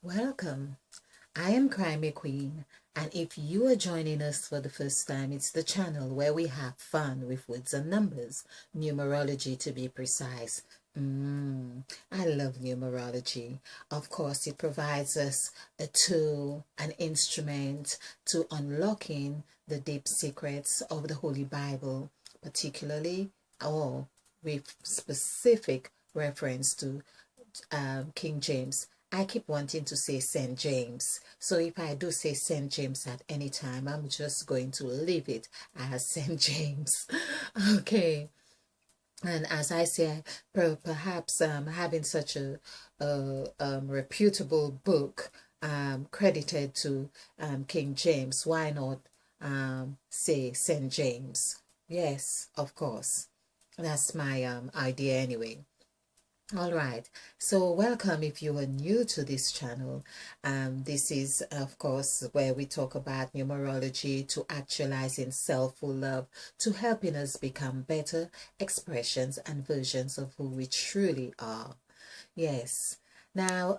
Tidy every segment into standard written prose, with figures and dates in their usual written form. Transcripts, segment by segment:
Welcome. I am Crimey Queen, and if you are joining us for the first time, it's the channel where we have fun with words and numbers, numerology to be precise. I love numerology. Of course, it provides us a tool, an instrument to unlocking the deep secrets of the Holy Bible, particularly or with specific reference to King James. I keep wanting to say St. James. So if I do say St. James at any time, I'm just going to leave it as St. James. Okay. And as I say, perhaps having such a reputable book credited to King James, why not say St. James? Yes, of course. That's my idea anyway. All right, so welcome if you are new to this channel. This is, of course, where we talk about numerology to actualizing self-full love, to helping us become better expressions and versions of who we truly are. Yes. Now,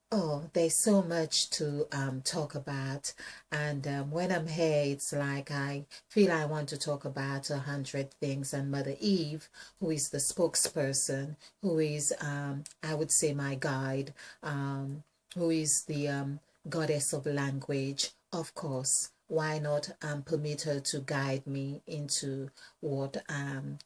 oh, there's so much to talk about, and when I'm here, it's like I feel I want to talk about 100 things. And Mother Eve, who is the spokesperson, who is, I would say, my guide, who is the goddess of language, of course. Why not permit her to guide me into what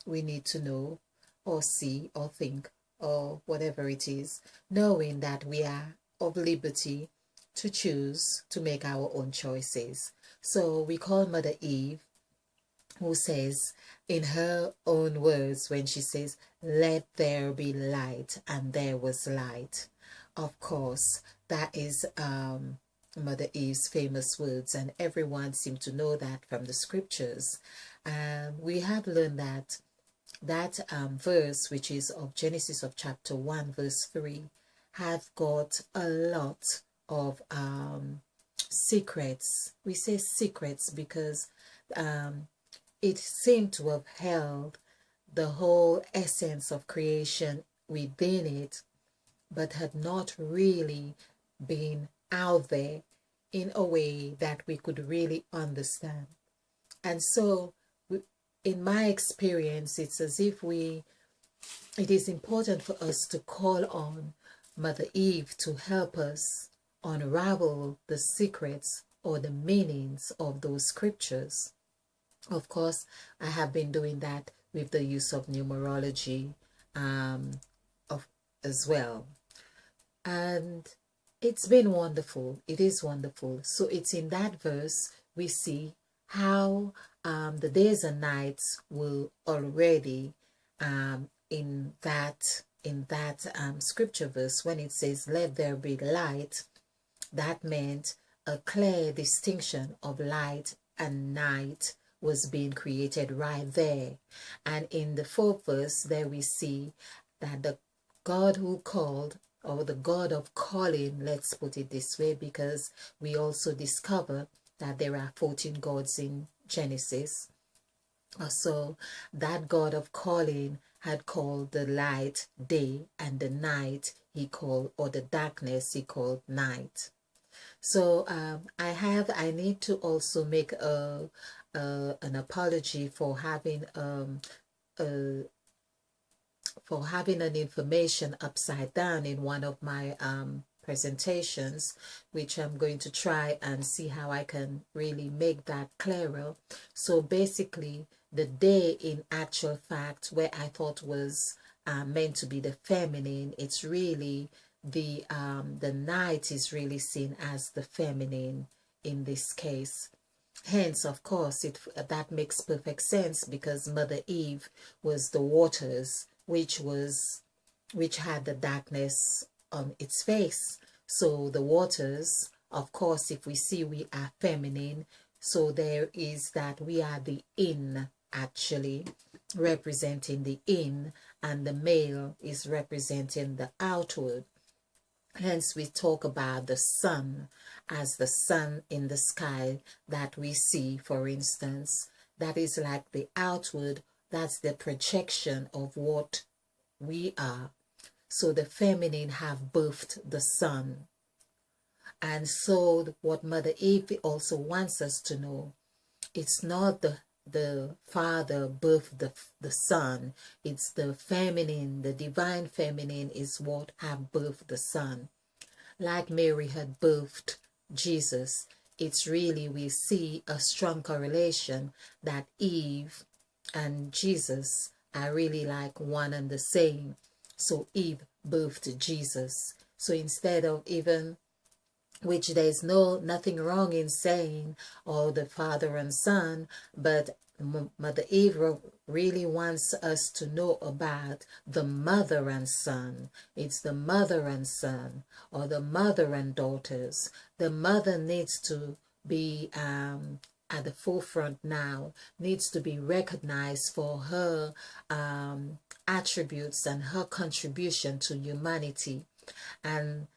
we need to know, or see, or think, or whatever it is, knowing that we are of liberty to choose to make our own choices. So we call Mother Eve, who says in her own words, when she says, "Let there be light," and there was light. Of course, that is Mother Eve's famous words, and everyone seemed to know that from the scriptures. We have learned that verse, which is of Genesis of chapter 1 verse 3, have got a lot of secrets. We say secrets because it seemed to have held the whole essence of creation within it, but had not really been out there in a way that we could really understand. And so in my experience, it's as if it is important for us to call on Mother Eve to help us unravel the secrets or the meanings of those scriptures. Of course, I have been doing that with the use of numerology of, as well. And it's been wonderful. It is wonderful. So it's in that verse we see how the days and nights will already in that scripture verse, when it says, "Let there be light," that meant a clear distinction of light and night was being created right there. And in the fourth verse, there we see that the God who called, or the God of calling, let's put it this way, because we also discover that there are 14 gods in Genesis. So that God of calling had called the light day, and the night he called, or the darkness he called night. So I need to also make an apology for having an information upside down in one of my presentations, which I'm going to try and see how I can really make that clearer. So basically, the day, in actual fact, where I thought was meant to be the feminine, it's really the night is really seen as the feminine in this case. Hence, of course, that makes perfect sense, because Mother Eve was the waters, which had the darkness on its face. So the waters, of course, if we see, we are feminine. So there is that we are the in, actually representing the in, and the male is representing the outward. Hence we talk about the sun as the sun in the sky that we see, for instance. That is like the outward, that's the projection of what we are. So the feminine have birthed the son. And so what Mother Eve also wants us to know, it's not the father birthed the son, it's the feminine, the divine feminine is what have birthed the son. Like Mary had birthed Jesus, it's really, we see a strong correlation that Eve and Jesus are really like one and the same. So Eve birthed Jesus. So instead of even, which there's nothing wrong in saying, or the father and son, but Mother Eve really wants us to know about the mother and son. It's the mother and son, or the mother and daughters. The mother needs to be at the forefront now, needs to be recognized for her attributes and her contribution to humanity. And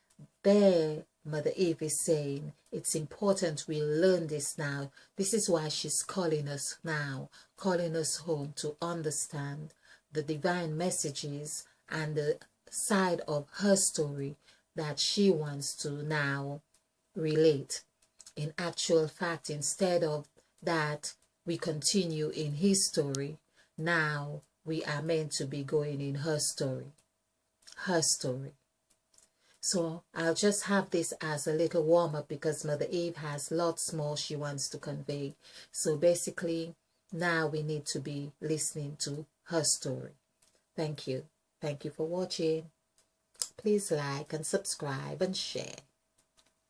there, Mother Eve is saying, it's important we learn this now. This is why she's calling us now, calling us home to understand the divine messages and the side of her story that she wants to now relate. In actual fact, instead of that, we continue in his story. Now we are meant to be going in her story. Her story. So I'll just have this as a little warm-up because Mother Eve has lots more she wants to convey. So basically, now we need to be listening to her story. Thank you. Thank you for watching. Please like and subscribe and share.